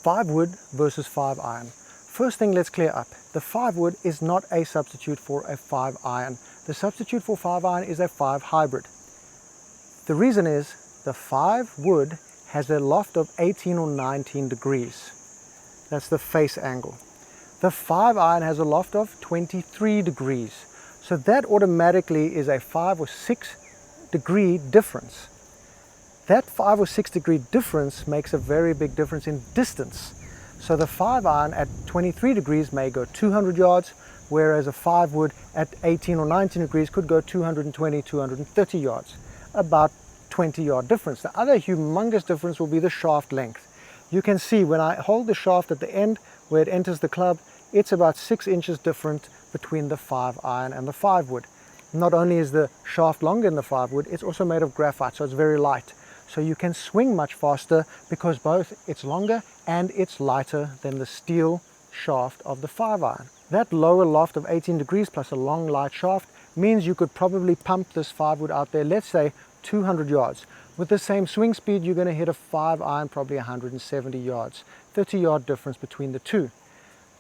5 wood versus 5 iron. First thing, let's clear up. The 5 wood is not a substitute for a 5 iron. The substitute for 5 iron is a 5 hybrid. The reason is the 5 wood has a loft of 18 or 19 degrees. That's the face angle. The 5 iron has a loft of 23 degrees. So that automatically is a 5 or 6 degree difference. That 5 or 6 degree difference makes a very big difference in distance. So the 5 iron at 23 degrees may go 200 yards, whereas a 5 wood at 18 or 19 degrees could go 220, 230 yards. About 20-yard difference. The other humongous difference will be the shaft length. You can see when I hold the shaft at the end where it enters the club, it's about 6 inches different between the 5 iron and the 5 wood. Not only is the shaft longer in the 5 wood, it's also made of graphite, so it's very light. So you can swing much faster because both it's longer and it's lighter than the steel shaft of the 5 iron. That lower loft of 18 degrees plus a long light shaft means you could probably pump this 5 wood out there, let's say 200 yards. With the same swing speed, you're going to hit a 5 iron probably 170 yards. 30-yard difference between the two.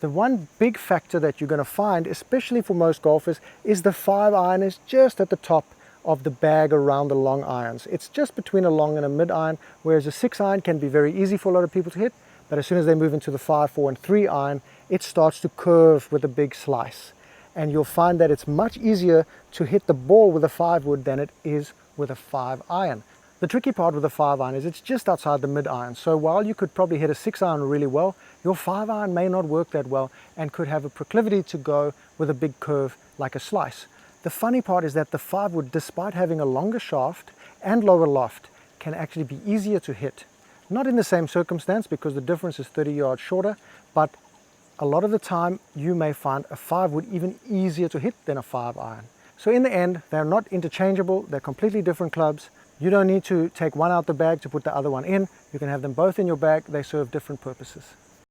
The one big factor that you're going to find, especially for most golfers, is the 5 iron is just at the top of the bag around the long irons. It's just between a long and a mid iron, whereas a 6 iron can be very easy for a lot of people to hit, but as soon as they move into the 5, 4 and 3 iron, it starts to curve with a big slice. And you'll find that it's much easier to hit the ball with a 5 wood than it is with a 5 iron. The tricky part with the 5 iron is it's just outside the mid iron, so while you could probably hit a 6 iron really well, your 5 iron may not work that well and could have a proclivity to go with a big curve like a slice. The funny part is that the 5 wood, despite having a longer shaft and lower loft, can actually be easier to hit. Not in the same circumstance because the difference is 30 yards shorter, but a lot of the time you may find a 5 wood even easier to hit than a 5 iron. So in the end, they're not interchangeable, they're completely different clubs. You don't need to take one out the bag to put the other one in. You can have them both in your bag, they serve different purposes.